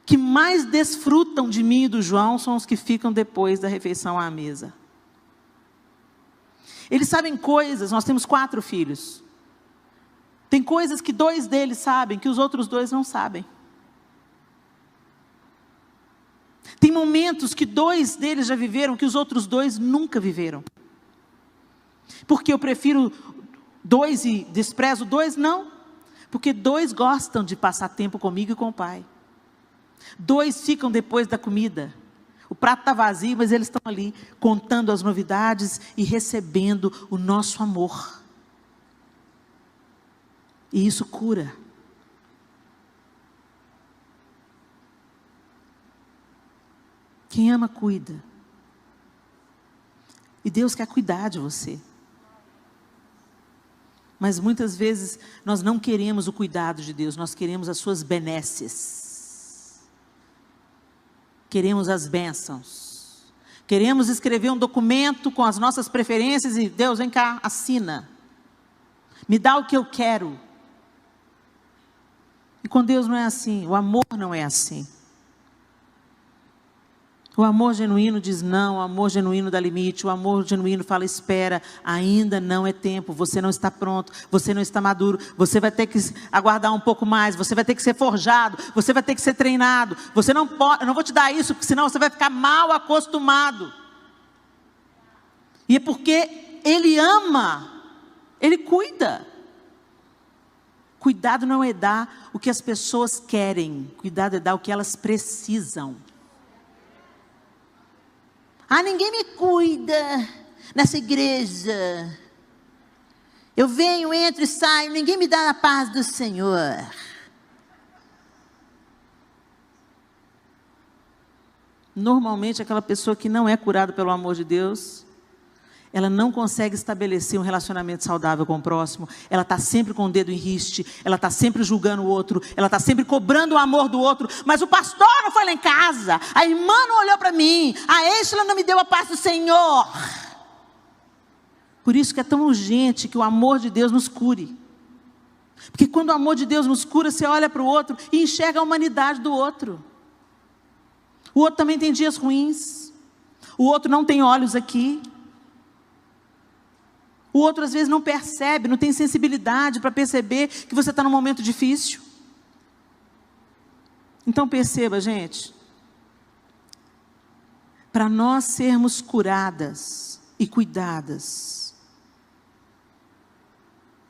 que mais desfrutam de mim e do João são os que ficam depois da refeição à mesa. Eles sabem coisas, nós temos 4 filhos. Tem coisas que 2 deles sabem, que os outros 2 não sabem. Tem momentos que 2 deles já viveram, que os outros 2 nunca viveram. Porque eu prefiro 2 e desprezo 2? Não. Porque 2 gostam de passar tempo comigo e com o pai. 2 ficam depois da comida. O prato está vazio, mas eles estão ali contando as novidades e recebendo o nosso amor. E isso cura. Quem ama, cuida. E Deus quer cuidar de você. Mas muitas vezes nós não queremos o cuidado de Deus, nós queremos as suas benesses. Queremos as bênçãos. Queremos escrever um documento com as nossas preferências e Deus, vem cá, assina. Me dá o que eu quero. E com Deus não é assim, o amor não é assim. O amor genuíno diz não, o amor genuíno dá limite, o amor genuíno fala espera, ainda não é tempo, você não está pronto, você não está maduro, você vai ter que aguardar um pouco mais, você vai ter que ser forjado, você vai ter que ser treinado, você não pode, eu não vou te dar isso, porque senão você vai ficar mal acostumado. E é porque Ele ama, Ele cuida. Cuidado não é dar o que as pessoas querem, cuidado é dar o que elas precisam. Ninguém me cuida nessa igreja. Eu venho, entro e saio, ninguém me dá a paz do Senhor. Normalmente aquela pessoa que não é curada pelo amor de Deus, ela não consegue estabelecer um relacionamento saudável com o próximo. Ela está sempre com o dedo em riste, ela está sempre julgando o outro, ela está sempre cobrando o amor do outro. Mas o pastor não foi lá em casa, a irmã não olhou para mim, a Êxila não me deu a paz do Senhor. Por isso que é tão urgente que o amor de Deus nos cure. Porque quando o amor de Deus nos cura, você olha para o outro e enxerga a humanidade do outro. O outro também tem dias ruins, o outro não tem olhos aqui. O outro às vezes não percebe, não tem sensibilidade para perceber que você está num momento difícil. Então perceba, gente, para nós sermos curadas e cuidadas,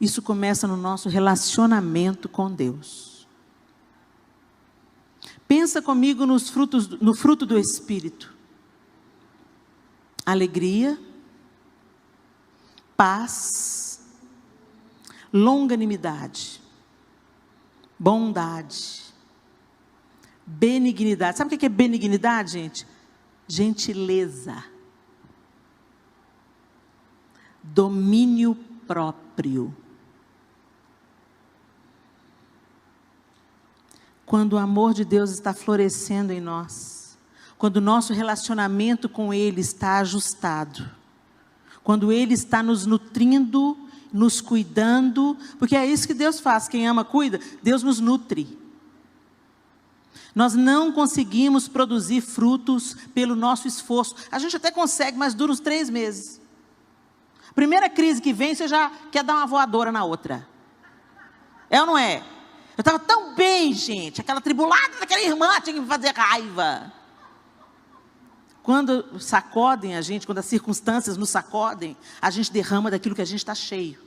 isso começa no nosso relacionamento com Deus. Pensa comigo no fruto do Espírito. Alegria, paz, longanimidade, bondade, benignidade. Sabe o que é benignidade, gente? Gentileza, domínio próprio. Quando o amor de Deus está florescendo em nós, quando o nosso relacionamento com Ele está ajustado, quando Ele está nos nutrindo, nos cuidando, porque é isso que Deus faz, quem ama cuida, Deus nos nutre. Nós não conseguimos produzir frutos pelo nosso esforço, a gente até consegue, mas dura uns 3 meses. Primeira crise que vem, você já quer dar uma voadora na outra. É ou não é? Eu estava tão bem, gente, aquela tribulada daquela irmã tinha que me fazer raiva. Quando sacodem a gente, quando as circunstâncias nos sacodem, a gente derrama daquilo que a gente está cheio.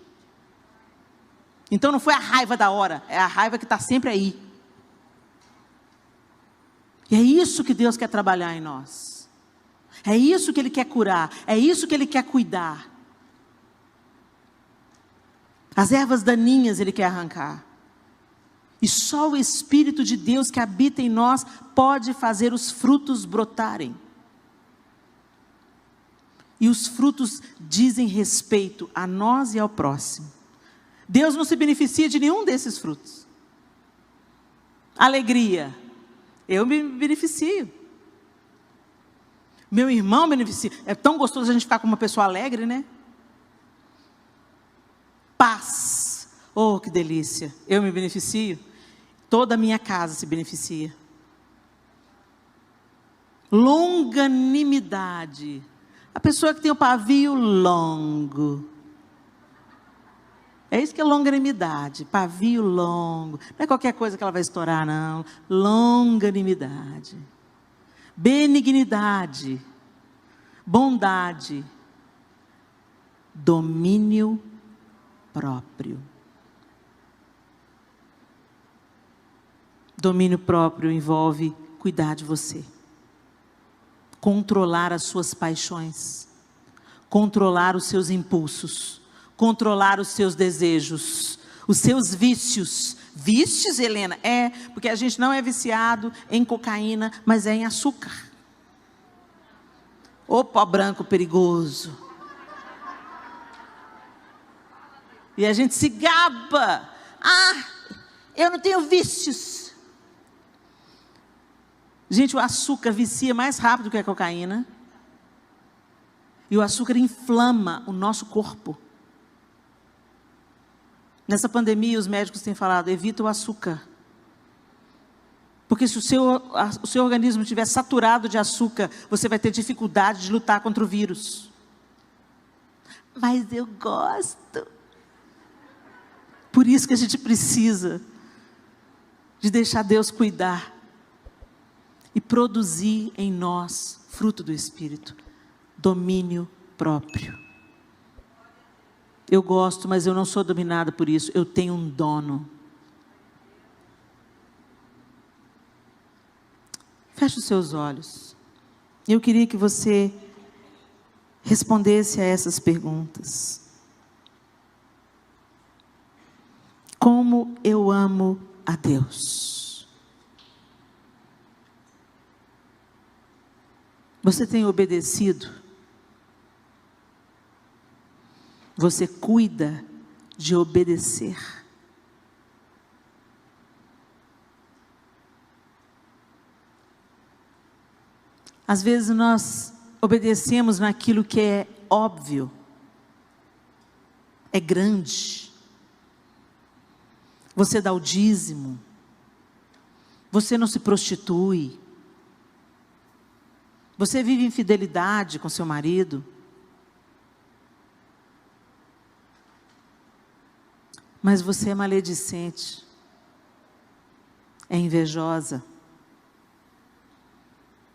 Então não foi a raiva da hora, é a raiva que está sempre aí. E é isso que Deus quer trabalhar em nós. É isso que Ele quer curar. É isso que Ele quer cuidar. As ervas daninhas Ele quer arrancar. E só o Espírito de Deus que habita em nós pode fazer os frutos brotarem. E os frutos dizem respeito a nós e ao próximo. Deus não se beneficia de nenhum desses frutos. Alegria, eu me beneficio. Meu irmão beneficia. É tão gostoso a gente ficar com uma pessoa alegre, né? Paz, oh que delícia, eu me beneficio. Toda a minha casa se beneficia. Longanimidade, a pessoa que tem o pavio longo. É isso que é longanimidade, pavio longo. Não é qualquer coisa que ela vai estourar, não. Longanimidade. Benignidade. Bondade. Domínio próprio. Domínio próprio envolve cuidar de você. Controlar as suas paixões. Controlar os seus impulsos. Controlar os seus desejos, os seus vícios. Vícios, Helena? É, porque a gente não é viciado em cocaína, mas é em açúcar. Ô pó branco perigoso. E a gente se gaba. Ah, eu não tenho vícios. Gente, o açúcar vicia mais rápido que a cocaína. E o açúcar inflama o nosso corpo. Nessa pandemia, os médicos têm falado, evita o açúcar. Porque se o seu organismo estiver saturado de açúcar, você vai ter dificuldade de lutar contra o vírus. Mas eu gosto. Por isso que a gente precisa de deixar Deus cuidar e produzir em nós fruto do Espírito, domínio próprio. Eu gosto, mas eu não sou dominada por isso. Eu tenho um dono. Feche os seus olhos. Eu queria que você respondesse a essas perguntas. Como eu amo a Deus? Você tem obedecido? Você cuida de obedecer? Às vezes nós obedecemos naquilo que é óbvio, é grande. Você dá o dízimo, você não se prostitui, você vive em fidelidade com seu marido. Mas você é maledicente, é invejosa,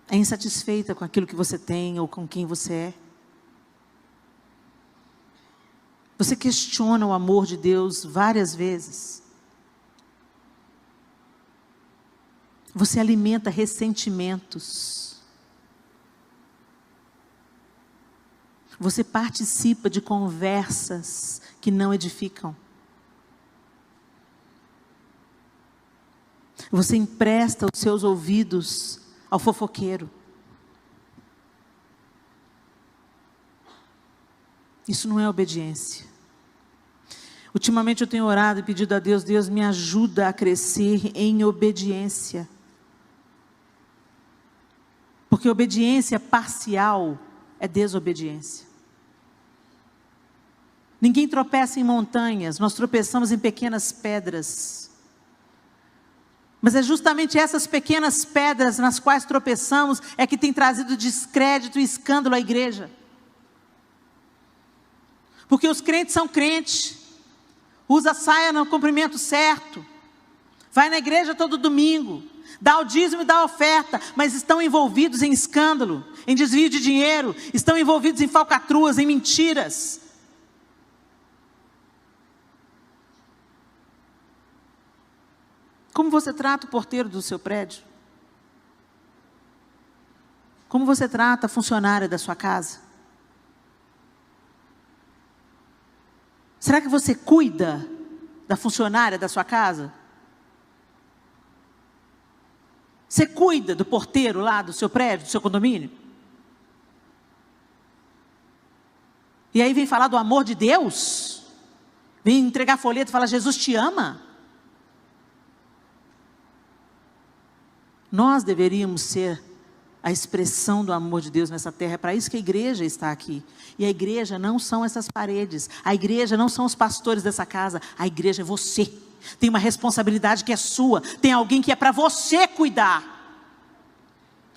é insatisfeita com aquilo que você tem ou com quem você é. Você questiona o amor de Deus várias vezes. Você alimenta ressentimentos. Você participa de conversas que não edificam. Você empresta os seus ouvidos ao fofoqueiro. Isso não é obediência. Ultimamente eu tenho orado e pedido a Deus, Deus me ajuda a crescer em obediência. Porque obediência parcial é desobediência. Ninguém tropeça em montanhas, nós tropeçamos em pequenas pedras. Mas é justamente essas pequenas pedras nas quais tropeçamos é que tem trazido descrédito e escândalo à igreja. Porque os crentes são crentes, usa a saia no comprimento certo, vai na igreja todo domingo, dá o dízimo e dá a oferta, mas estão envolvidos em escândalo, em desvio de dinheiro, estão envolvidos em falcatruas, em mentiras. Como você trata o porteiro do seu prédio? Como você trata a funcionária da sua casa? Será que você cuida da funcionária da sua casa? Você cuida do porteiro lá do seu prédio, do seu condomínio? E aí vem falar do amor de Deus? Vem entregar folheto e falar, Jesus te ama? Nós deveríamos ser a expressão do amor de Deus nessa terra. É para isso que a igreja está aqui. E a igreja não são essas paredes. A igreja não são os pastores dessa casa. A igreja é você. Tem uma responsabilidade que é sua. Tem alguém que é para você cuidar.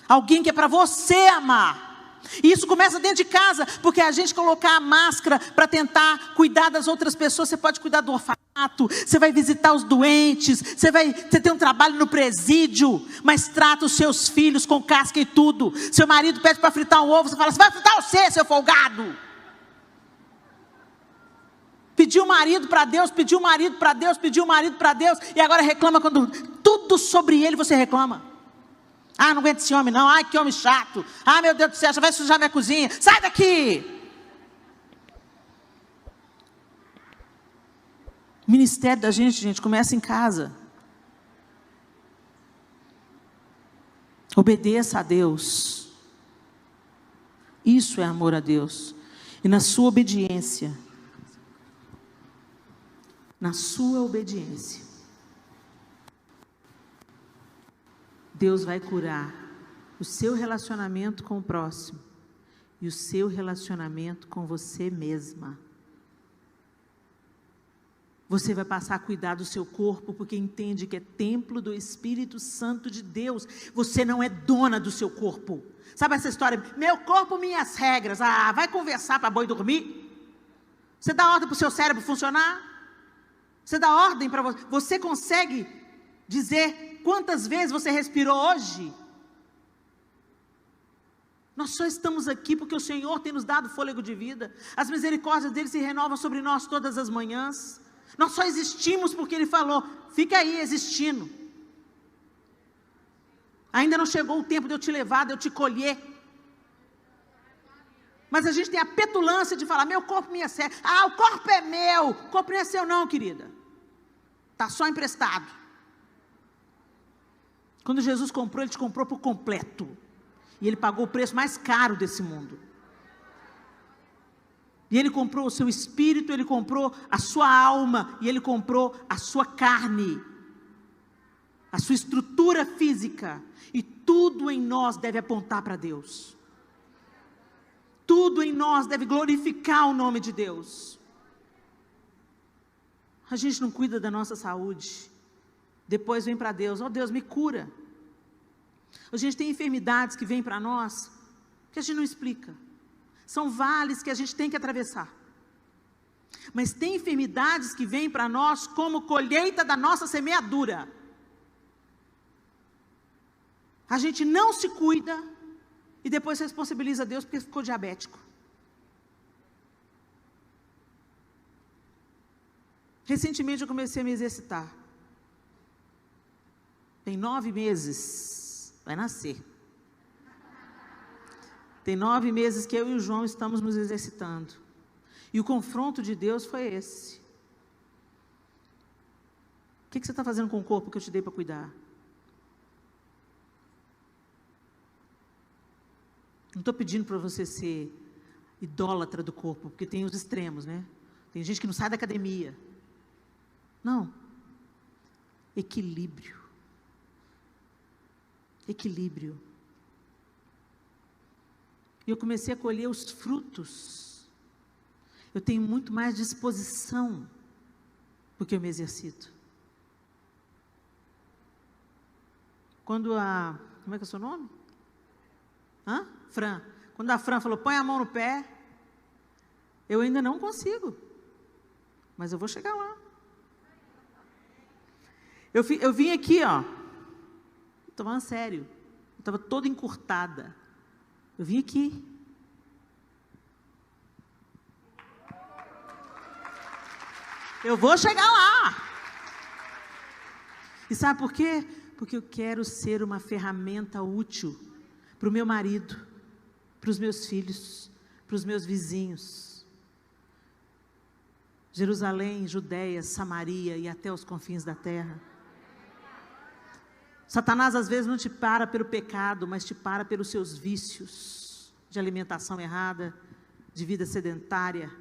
Alguém que é para você amar. E isso começa dentro de casa, porque a gente colocar a máscara para tentar cuidar das outras pessoas. Você pode cuidar do orfanato, você vai visitar os doentes, você tem um trabalho no presídio, mas trata os seus filhos com casca e tudo. Seu marido pede para fritar um ovo, você fala, você vai fritar você, seu folgado. Pediu o marido para Deus, pediu o marido para Deus, pediu o marido para Deus, e agora reclama quando tudo sobre ele você reclama. Ah, não aguento esse homem não, ai que homem chato, ah meu Deus do céu, já vai sujar minha cozinha, sai daqui. O ministério da gente, começa em casa. Obedeça a Deus. Isso é amor a Deus. E na sua obediência, Deus vai curar o seu relacionamento com o próximo e o seu relacionamento com você mesma. Você vai passar a cuidar do seu corpo, porque entende que é templo do Espírito Santo de Deus. Você não é dona do seu corpo. Sabe essa história? Meu corpo, minhas regras. Ah, vai conversar para boi dormir? Você dá ordem para o seu cérebro funcionar? Você dá ordem para você? Você consegue dizer quantas vezes você respirou hoje? Nós só estamos aqui porque o Senhor tem nos dado fôlego de vida. As misericórdias dele se renovam sobre nós todas as manhãs. Nós só existimos porque ele falou, fica aí existindo. Ainda não chegou o tempo de eu te levar, de eu te colher. Mas a gente tem a petulância de falar, meu corpo, minha série. Ah, o corpo é meu. O corpo não é seu não, querida. Está só emprestado. Quando Jesus comprou, ele te comprou por completo. E ele pagou o preço mais caro desse mundo. E ele comprou o seu espírito, ele comprou a sua alma, e ele comprou a sua carne, a sua estrutura física. E tudo em nós deve apontar para Deus. Tudo em nós deve glorificar o nome de Deus. A gente não cuida da nossa saúde. Depois vem para Deus, Deus me cura. A gente tem enfermidades que vêm para nós, que a gente não explica. São vales que a gente tem que atravessar. Mas tem enfermidades que vêm para nós como colheita da nossa semeadura. A gente não se cuida e depois responsabiliza Deus porque ficou diabético. Recentemente eu comecei a me exercitar. Tem 9 meses, vai nascer. Tem 9 meses que eu e o João estamos nos exercitando. E o confronto de Deus foi esse. O que você está fazendo com o corpo que eu te dei para cuidar? Não estou pedindo para você ser idólatra do corpo, porque tem os extremos, né? Tem gente que não sai da academia. Não. Equilíbrio. Equilíbrio. E eu comecei a colher os frutos. Eu tenho muito mais disposição, porque eu me exercito. Quando como é que é o seu nome? Fran. Quando a Fran falou, põe a mão no pé, eu ainda não consigo, mas eu vou chegar lá. Eu vim aqui, estou falando sério, eu estava toda encurtada. Eu vim aqui. Eu vou chegar lá. E sabe por quê? Porque eu quero ser uma ferramenta útil para o meu marido. para os meus filhos, para os meus vizinhos. Jerusalém, Judéia, Samaria e até os confins da terra. Satanás às vezes não te para pelo pecado, mas te para pelos seus vícios de alimentação errada, de vida sedentária.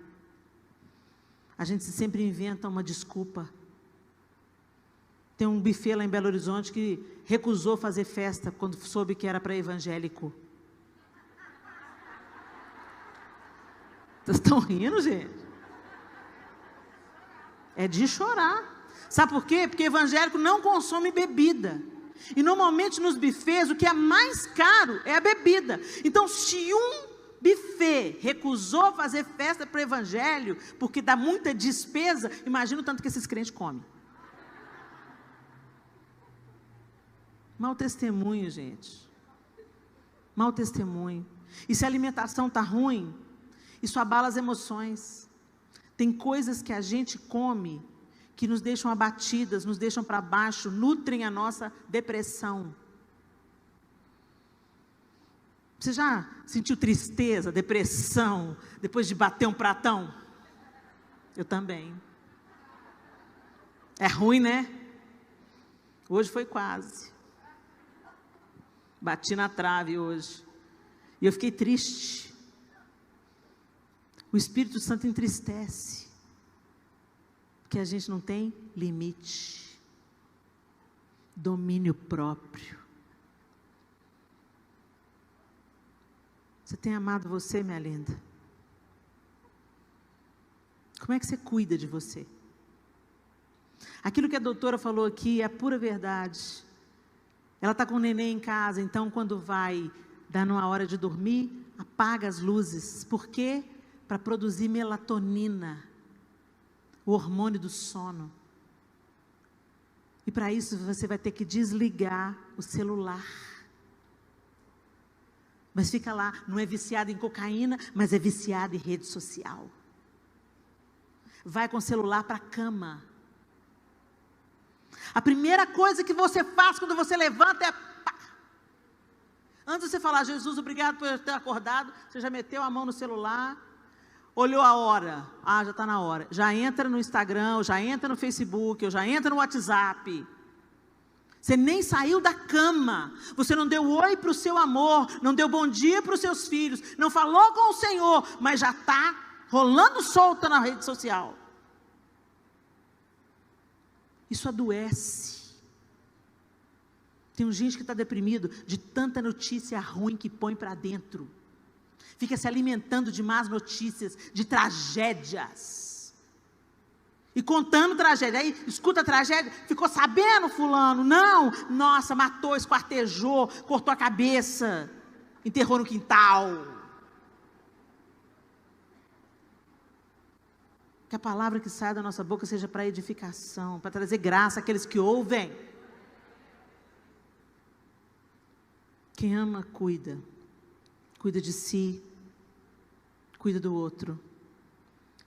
A gente sempre inventa uma desculpa. Tem um buffet lá em Belo Horizonte que recusou fazer festa quando soube que era para evangélico. Vocês estão rindo, gente? É de chorar. Sabe por quê? Porque evangélico não consome bebida. E normalmente nos buffets o que é mais caro é a bebida. Então se um buffet recusou fazer festa para o evangelho, porque dá muita despesa, imagina o tanto que esses crentes comem. Mau testemunho, gente. Mau testemunho. E se a alimentação está ruim, isso abala as emoções. Tem coisas que a gente come que nos deixam abatidas, nos deixam para baixo, nutrem a nossa depressão. Você já sentiu tristeza, depressão, depois de bater um pratão? Eu também. É ruim, né? Hoje foi quase. Bati na trave hoje. E eu fiquei triste. O Espírito Santo entristece. Porque a gente não tem limite. Domínio próprio. Você tem amado você, minha linda? Como é que você cuida de você? Aquilo que a doutora falou aqui é a pura verdade. Ela está com o neném em casa, então quando vai dar numa hora de dormir, apaga as luzes. Por quê? Para produzir melatonina, o hormônio do sono. E para isso você vai ter que desligar o celular. Mas fica lá, não é viciado em cocaína, mas é viciado em rede social. Vai com o celular para a cama. A primeira coisa que você faz quando você levanta é pá. Antes de você falar, Jesus, obrigado por eu ter acordado, você já meteu a mão no celular, olhou a hora, já está na hora. Já entra no Instagram, já entra no Facebook, já entra no WhatsApp. Você nem saiu da cama, você não deu oi para o seu amor, não deu bom dia para os seus filhos, não falou com o Senhor, mas já está rolando solta na rede social. Isso adoece. Tem gente que está deprimido de tanta notícia ruim que põe para dentro. Fica se alimentando de más notícias, de tragédias. E contando tragédia. Aí escuta a tragédia, ficou sabendo fulano? Não, nossa, matou, esquartejou, cortou a cabeça, enterrou no quintal. Que a palavra que sai da nossa boca seja para edificação, para trazer graça àqueles que ouvem. Quem ama, cuida. Cuida de si, cuida do outro.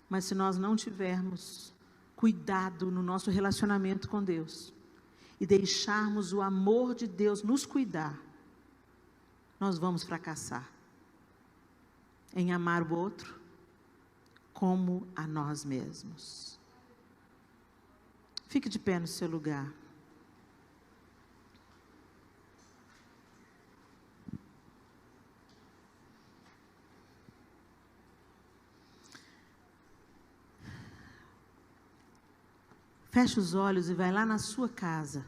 Mas se nós não tivermos cuidado no nosso relacionamento com Deus e deixarmos o amor de Deus nos cuidar, nós vamos fracassar em amar o outro como a nós mesmos. Fique de pé no seu lugar. Feche os olhos e vai lá na sua casa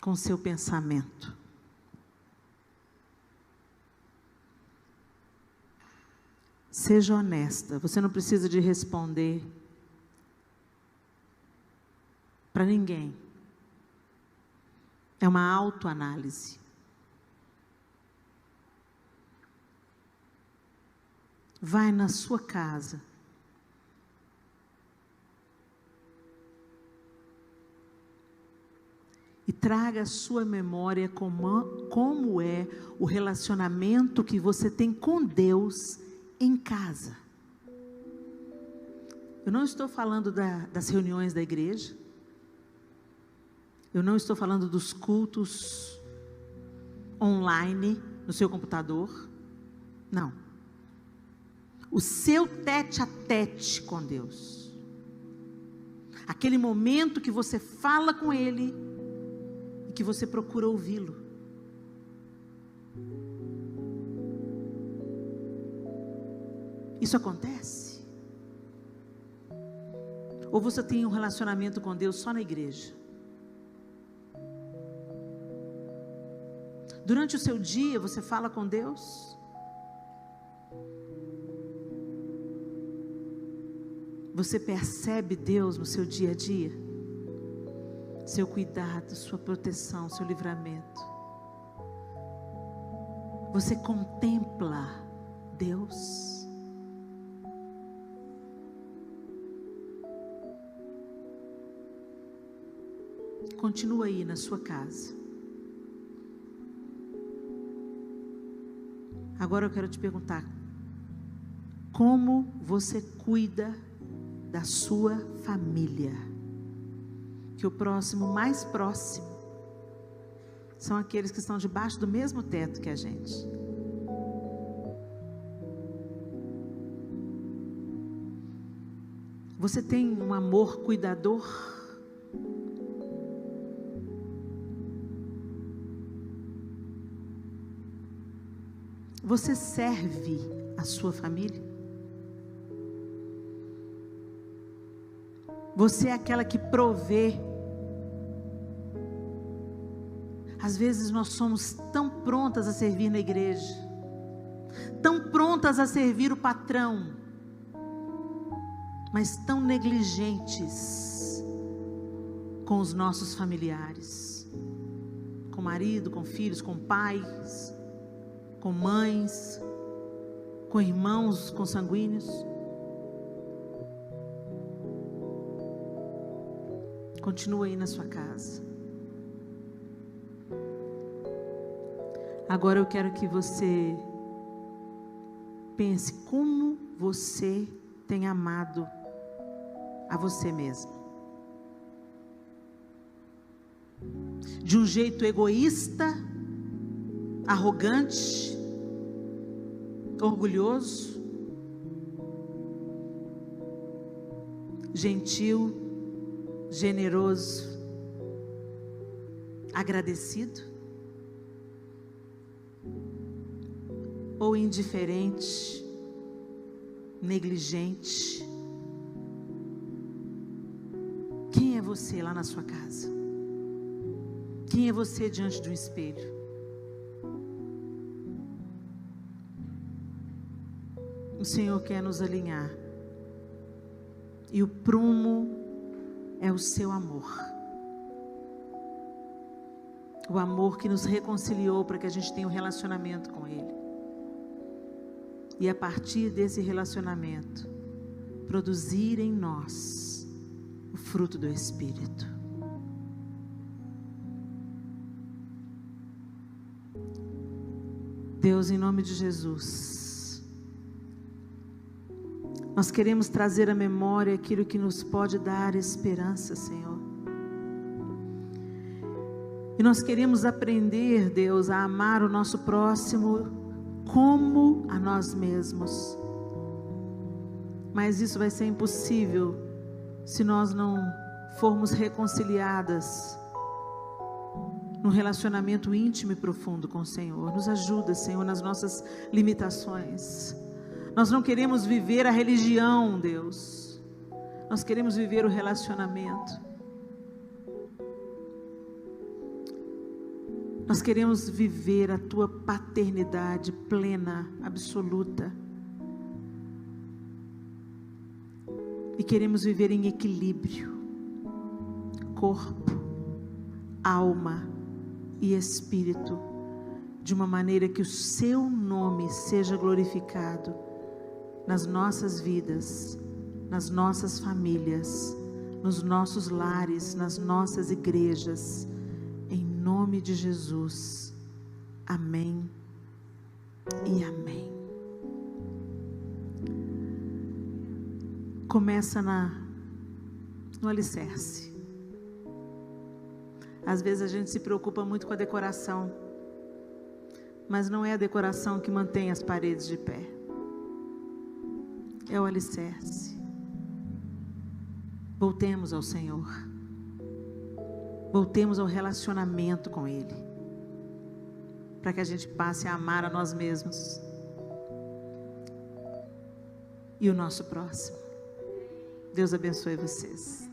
com o seu pensamento. Seja honesta, você não precisa de responder para ninguém. É uma autoanálise. Vai na sua casa. E traga à sua memória como é o relacionamento que você tem com Deus em casa. Eu não estou falando das reuniões da igreja. Eu não estou falando dos cultos online no seu computador. Não. O seu tete a tete com Deus. Aquele momento que você fala com Ele e que você procura ouvi-lo. Isso acontece? Ou você tem um relacionamento com Deus só na igreja? Durante o seu dia você fala com Deus? Você percebe Deus no seu dia a dia? Seu cuidado, sua proteção, seu livramento. Você contempla Deus? Continua aí na sua casa. Agora eu quero te perguntar: como você cuida da sua família? Que o próximo mais próximo são aqueles que estão debaixo do mesmo teto que a gente. Você tem um amor cuidador? Você serve a sua família? Você é aquela que provê? Às vezes nós somos tão prontas a servir na igreja, tão prontas a servir o patrão, mas tão negligentes com os nossos familiares, com marido, com filhos, com pais, com mães, com irmãos consanguíneos. Continua aí na sua casa. Agora eu quero que você pense como você tem amado a você mesmo. De um jeito egoísta, arrogante, orgulhoso, gentil, generoso, agradecido, ou indiferente, negligente? Quem é você lá na sua casa? Quem é você diante de um espelho? O Senhor quer nos alinhar, e o prumo é o seu amor, o amor que nos reconciliou para que a gente tenha um relacionamento com Ele, e a partir desse relacionamento produzir em nós o fruto do Espírito. Deus, em nome de Jesus, nós queremos trazer à memória aquilo que nos pode dar esperança, Senhor. E nós queremos aprender, Deus, a amar o nosso próximo como a nós mesmos. Mas isso vai ser impossível se nós não formos reconciliadas num relacionamento íntimo e profundo com o Senhor. Nos ajuda, Senhor, nas nossas limitações. Nós não queremos viver a religião, Deus. Nós queremos viver o relacionamento. Nós queremos viver a Tua paternidade plena, absoluta. E queremos viver em equilíbrio. Corpo, alma e espírito. De uma maneira que o Seu nome seja glorificado nas nossas vidas, nas nossas famílias, nos nossos lares, nas nossas igrejas, em nome de Jesus. Amém e amém. Começa no alicerce. Às vezes a gente se preocupa muito com a decoração, mas não é a decoração que mantém as paredes de pé. É o alicerce. Voltemos ao Senhor. Voltemos ao relacionamento com Ele, para que a gente passe a amar a nós mesmos e o nosso próximo. Deus abençoe vocês.